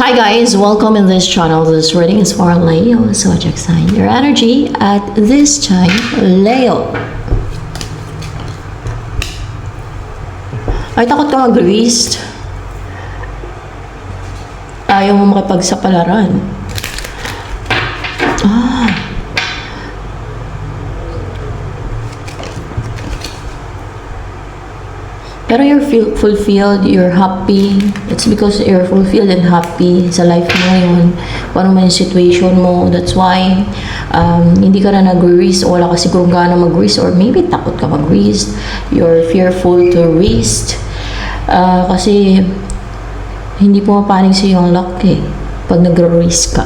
Hi guys, welcome in this channel. This reading is for Leo, zodiac sign. Your energy at this time, Leo. Ay, takot ka mag-release. Ayaw mo makipagsapalaran. Pero you're fulfilled, you're happy. It's because you're fulfilled and happy sa life mo ngayon. Kung ano man yung situation mo. That's why hindi ka na nag-risk o wala ka siguro gana mag-risk or maybe takot ka mag-risk. You're fearful to risk. Kasi hindi pumapanig sa yung luck eh pag nag-risk ka.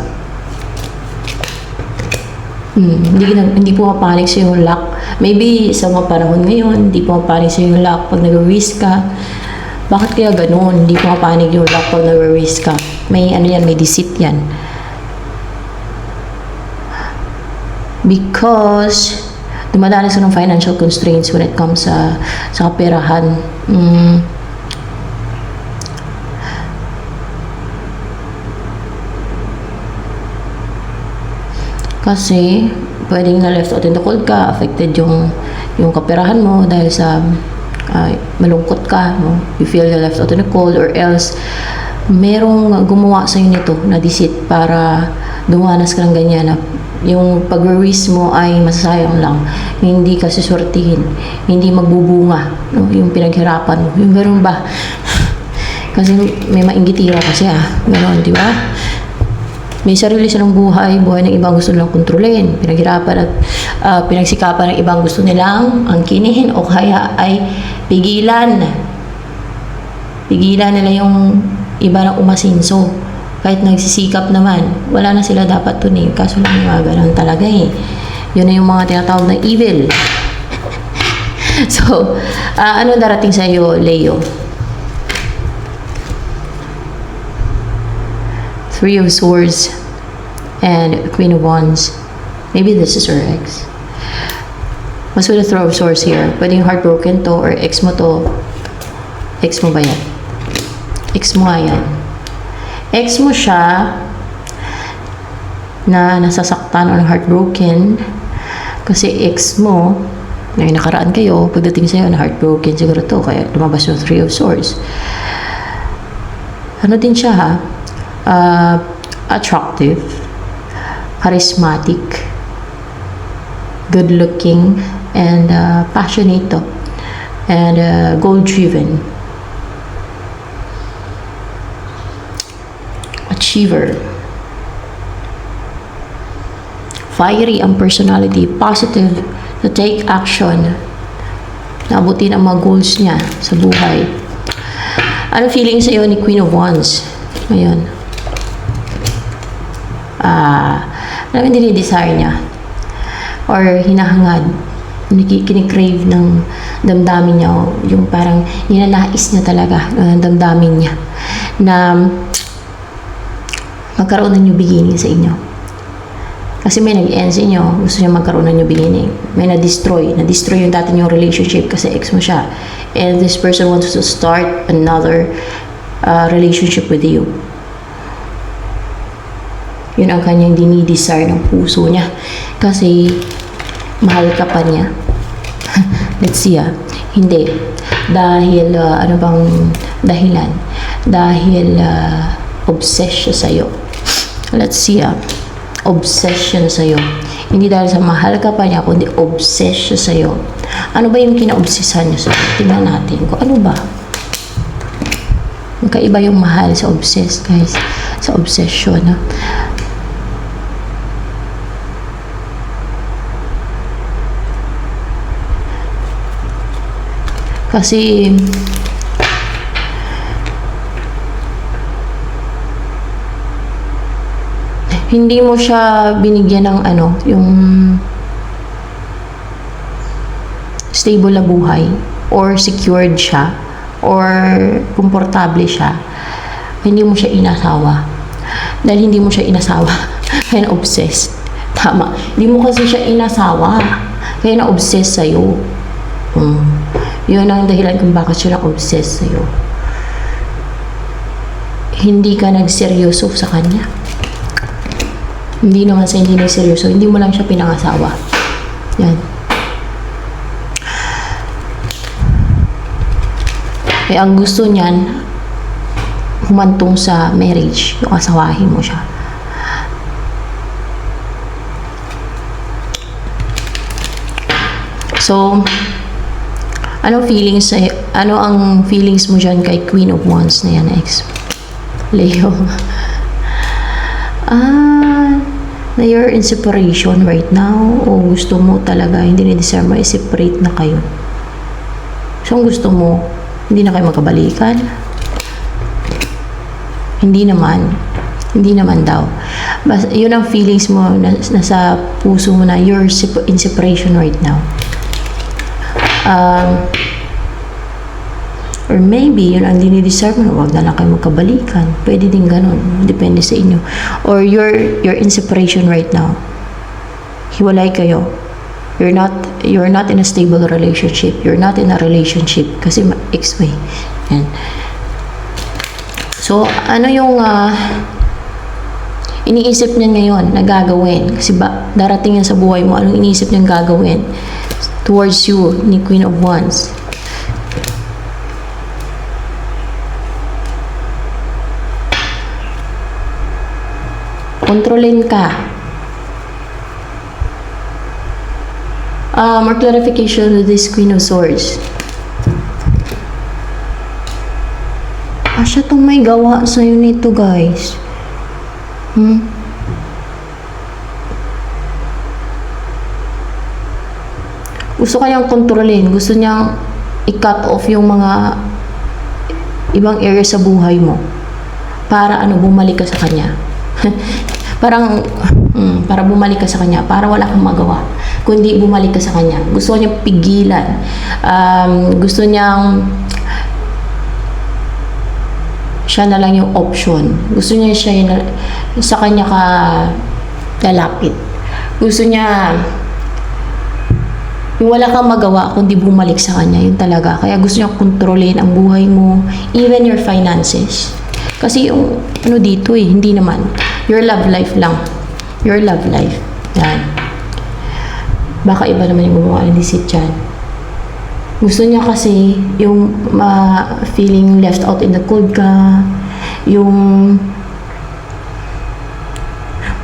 Hindi pumapanig sa yung luck. Maybe sa mga panahon ngayon, hindi pumapanig sa yung luck pag nag-risk ka. Bakit kaya ganun? Hindi pumapanig yung luck pag nag-risk ka. May ano yan, may deceit yan. Because dumadanas ka ng financial constraints when it comes sa kaperahan. Kasi pwedeng na left out in the cold ka, affected yung kaperahan mo dahil sa malungkot ka, no? You feel you're left out in the cold, or else merong gumawa sa'yo nito na deceit para dumanas ka ng ganyan na yung pag-risk mo ay masasayang lang, hindi ka susortihin, hindi magbubunga, no? Yung pinaghirapan mo, yung gano'n ba? Kasi may mainggitira kasi gano'n, di ba? May sarili silang buhay ng ibang gusto nilang kontrolin, pinaghirapan at pinagsikapan ng ibang gusto nilang angkinin o kaya ay pigilan nila yung iba na umasinso. Kahit nagsisikap naman, wala na sila dapat tunin. Kaso lang mga ganun talaga eh. Yun na yung mga tinatawag na evil. So, ano darating sa iyo, Leo? Three of Swords and Queen of Wands. Maybe this is your ex. Mas with a Three of Swords here. Pwede yung heartbroken to or ex mo to. Ex mo ba yan? Ex mo nga yan. Ex mo siya na nasasaktan o heartbroken kasi ex mo na nakaraan kayo, pagdating sa'yo na heartbroken siguro to, kaya lumabas yung Three of Swords. Ano din siya attractive, charismatic, good looking, and passionate, and goal-driven, achiever, fiery ang personality, positive to take action, naabutin ang mga goals niya sa buhay. Ano feeling sa iyo ni Queen of Wands ngayon? Alam mo, dinidesire niya or hinahangad, kinikrave ng damdamin niya, yung parang ninanais niya talaga ng damdamin niya na magkaroon ng new beginning sa inyo. Kasi may nag-end sa inyo, gusto niya magkaroon ng new beginning. May na-destroy yung dati niyong relationship kasi ex mo siya. And this person wants to start another relationship with you. Yun ang kanyang dinidesire ng puso niya. Kasi mahal ka pa niya. Let's see Hindi. Dahil, ano bang dahilan? Dahil obsessed siya sa'yo. Let's see obsession sa'yo. Hindi dahil sa mahal ka pa niya, kundi obsessed siya sa'yo. Ano ba yung kina-obsessan niya sa'yo? Tingnan natin kung ano ba. Magkaiba yung mahal sa obsessed, guys. Sa obsession. Kasi hindi mo siya binigyan ng yung stable na buhay or secured siya or komportable siya. Hindi mo siya inasawa. Dahil hindi mo siya inasawa, kaya na-obsessed. Tama. Hindi mo kasi siya inasawa, kaya na-obsessed sa'yo. Yun ang dahilan kung bakit siya na-obsessed sa'yo. hindi ka nagseryoso sa kanya. Hindi naman sa hindi nagseryoso, hindi mo lang siya pinangasawa. Yan. Eh, ang gusto niyan, humantong sa marriage, yung asawahin mo siya. So, ano ang feelings mo dyan kay Queen of Wands na yan, ex? Leo. Na you're in separation right now, o gusto mo talaga, hindi ni-deserve mo, i-separate na kayo. So, ang gusto mo, hindi na kayo magkabalikan? Hindi naman daw. Basta, yun ang feelings mo, nasa puso mo na you're in separation right now. Or maybe, yun ang dinideserve mo, huwag na lang kayo magkabalikan. Pwede din ganun. Depende sa inyo. Or you're in separation right now. Hiwalay kayo. You're not in a stable relationship. You're not in a relationship. Kasi ex-way. Yan. So, ano yung iniisip niya ngayon na gagawin? Kasi darating yan sa buhay mo. Anong iniisip niya gagawin towards you ni Queen of Wands? Kontrolin ka. More clarification with this Queen of Swords. Siya itong may gawa sa'yo nito, guys. Gusto kanyang kontrolin. Gusto niyang i-cut off yung mga ibang area sa buhay mo. Para bumalik ka sa kanya. Para bumalik ka sa kanya, para wala kang magawa, kundi bumalik ka sa kanya. Gusto niya pigilan, gusto niyang siya na lang yung option. Gusto niya sa kanya ka lalapit. Gusto niya yung wala kang magawa kundi bumalik sa kanya, yun talaga. Kaya gusto niya kontrolin ang buhay mo, even your finances. Kasi yung dito hindi naman. Your love life lang. Your love life. Yan. Baka iba naman yung gumawa ng deceit dyan. Gusto niya kasi yung feeling left out in the cold ka. Yung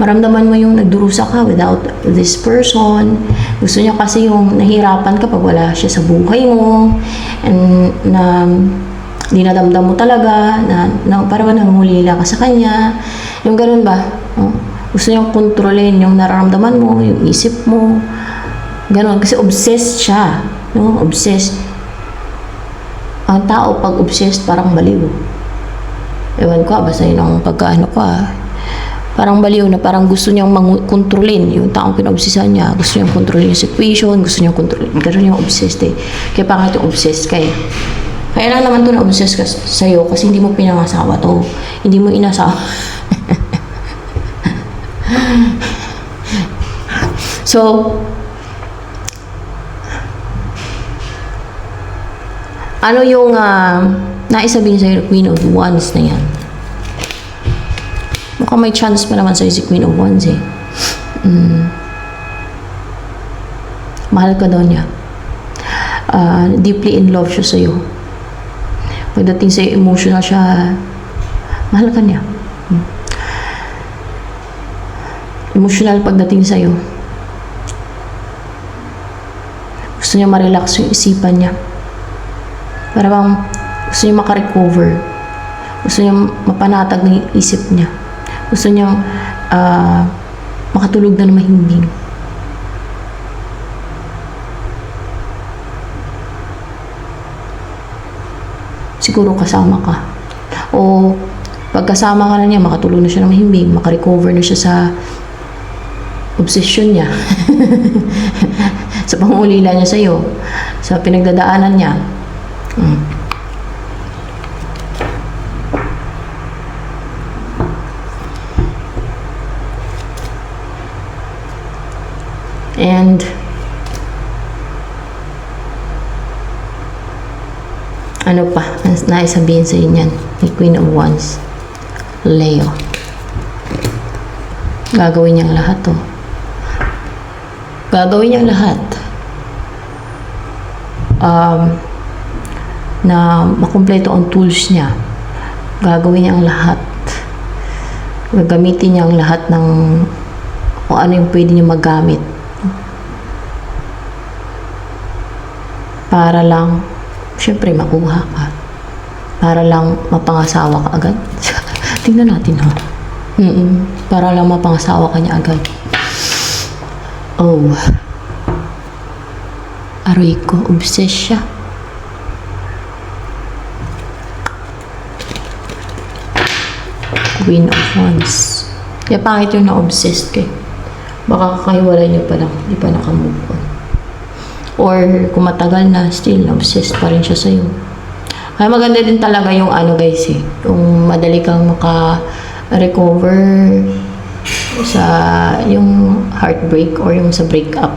maramdaman mo yung nagdurusa ka without this person. Gusto niya kasi yung nahirapan ka pag wala siya sa buhay mo. And na dinadamdam mo talaga na parang nangulila ka sa kanya. Yung ganun ba? Gusto niyang kontrolin yung nararamdaman mo, yung isip mo. Ganun. Kasi obsessed siya. No? Obsessed. Ang tao pag obsessed parang baliw. Ewan ko, basta yun ang pagkaano ko. Parang baliw na parang gusto niyang kontrolin yung taong pinobsessan niya. Gusto niyang kontrolin yung situation. Gusto niyang kontrolin. Ganun yung obsessed eh. Kaya pangit yung obsessed ka eh. Kaya lang naman to na-obsess ka sa'yo kasi hindi mo pinangasawa to. Hindi mo inasawa. So, ano yung naisabihin sa'yo Queen of Wands na yan? Mukhang may chance pa naman sa'yo si Queen of Wands eh. Mahal ka daw niya. Deeply in love siya sa'yo. Pagdating sa'yo, emotional siya. Mahal ka niya. Emotional pagdating sa'yo. Gusto niya ma-relax yung isipan niya. Para bang gusto niya makarecover. Gusto niya mapanatag ng isip niya. Gusto niya makatulog na mahimbing. Siguro kasama ka. O pagkasama ka na niya, makatulog na siya ng mahimbing, makarecover na siya sa obsession niya. Sa pangulila niya sa'yo, sa pinagdadaanan niya. And ano pa naisabihin sa inyan ni Queen of Wands? Leo. Gagawin niyang lahat to. Gagawin niyang lahat. Na makumpleto ang tools niya. Gagawin niya ang lahat. Gagamitin niya ang lahat ng kung ano yung pwede niya magamit. Para lang, syempre makuha ka. Para lang mapangasawa ka agad. Tingnan natin ha. Para lang mapangasawa ka niya agad. Oh. Aray ko, obsessed siya. Queen of Wands. Kaya pangit yung na-obsessed ka. Baka kakahiwalay niyo pa lang, hindi pa nakamove on. Or kung matagal na, still obsessed pa rin siya sa'yo. Kaya maganda din talaga yung ano guys yung madali kang maka-recover sa yung heartbreak or yung sa breakup.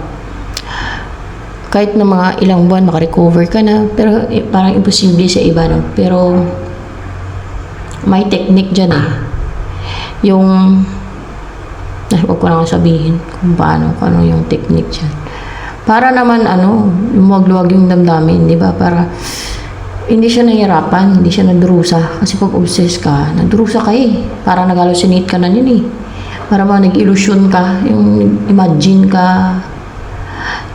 Kahit na mga ilang buwan maka-recover ka na, pero parang imposible sa iba, no? Pero may technique dyan yung huwag ko na sabihin kung paano, kung ano yung technique dyan. Para naman lumuwag-luwag yung damdamin, di ba? Para hindi siya nahihirapan, hindi siya nadrusa. Kasi pag obsessed ka, nadrusa ka Para nag-hallucinate ka na yun Para ba nag-illusion ka, yung imagine ka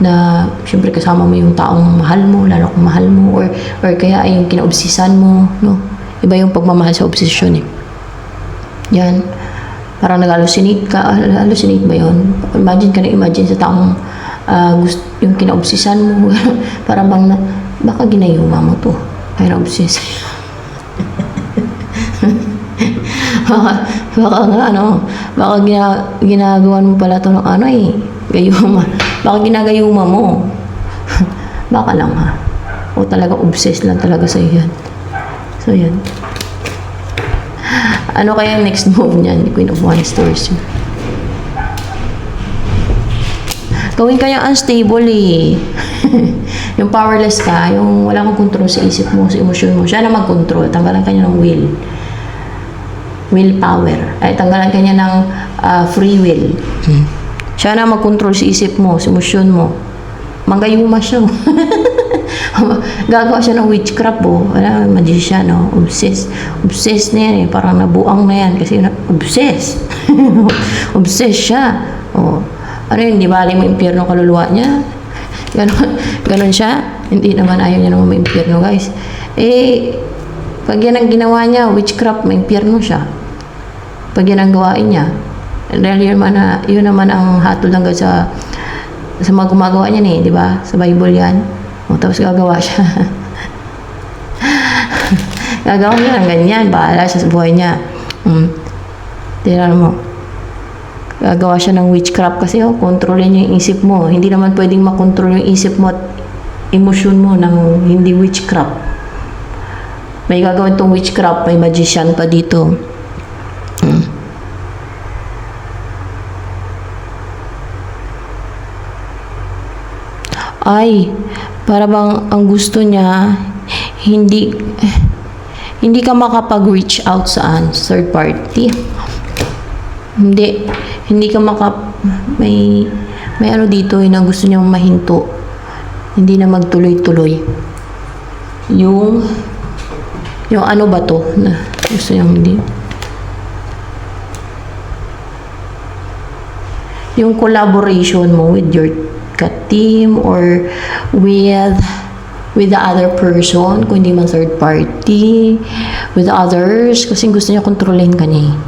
na siyempre kasama mo yung taong mahal mo, lalo kung mahal mo, or kaya ay yung kinaobsisan mo, no? Iba yung pagmamahal sa obsession Yan. Parang nag-hallucinate ka. Hallucinate ba yun? Imagine ka na imagine sa taong gusto, yung kinaobsisan mo. Parang bang baka ginayuma mo to. Kaya na-obsess. baka nga baka ginagawan mo pala to ng gayuma. Baka ginagayuma mo. Baka lang o talaga obsessed lang talaga sa yan. So yan. Ano kaya yung next move niyan ni Queen of Wands towards you? Gawin kayang unstable yung powerless ka, yung wala kang control sa isip mo, sa emosyon mo. Siya na mag-control. Tanggalan kanya ng willpower. Ay, tanggalan kanya ng free will. Siya na mag-control sa isip mo, sa emosyon mo. Manggayuma siya. Gagawa siya ng witchcraft Wala, magician Obsessed na yan Parang nabuang na yan kasi obsessed. Obsessed siya. Ano yun, di bali mo impyerno kaluluwa niya? Ganon siya? Hindi naman ayaw niya naman ma-impyerno guys. Pag yan ang ginawa niya, witchcraft, ma-impyerno siya. Pag yan ang gawain niya. Dahil yun naman ang hatol hanggang sa mga gumagawa niya di ba? Sa Bible yan. Tapos gagawa siya. Gagawa niya ng ganyan. Bahala siya sa buhay niya. Tingnan mo. Gagawa siya ng witchcraft kasi kontrolin niya yung isip mo. Hindi naman pwedeng makontrol yung isip mo at emosyon mo ng hindi witchcraft. May gagawin tong witchcraft. May magician pa dito. Para bang ang gusto niya hindi ka makapag-reach out sa third party. Hindi ka may dito na gusto niya mahinto. Hindi na magtuloy-tuloy. Yung ano ba to na gusto niya hindi. Yung collaboration mo with your team or with the other person, kung hindi man third party, with others, kasi gusto niya kontrolin ka niya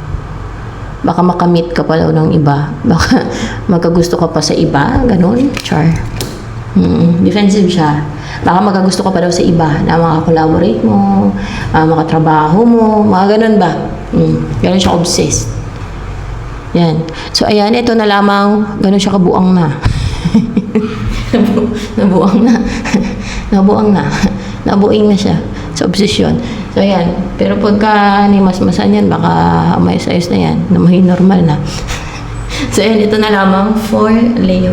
Baka makamit ka pa daw ng iba. Baka magkagusto ka pa sa iba. Ganon. Char. Defensive siya. Baka magkagusto ka pa daw sa iba na makakollaborate mo, makatrabaho mo, mga ganon ba? Ganon siya obsessed. Yan. So, ayan. Ito na lamang. Ganon siya kabuang na. Nabuang na. Nabuing na siya sa obsession. So, ayan. Pero pagka mas-masan yan, baka may ayos na yan. Na may normal na. So, ayan. Ito na lamang for Leo.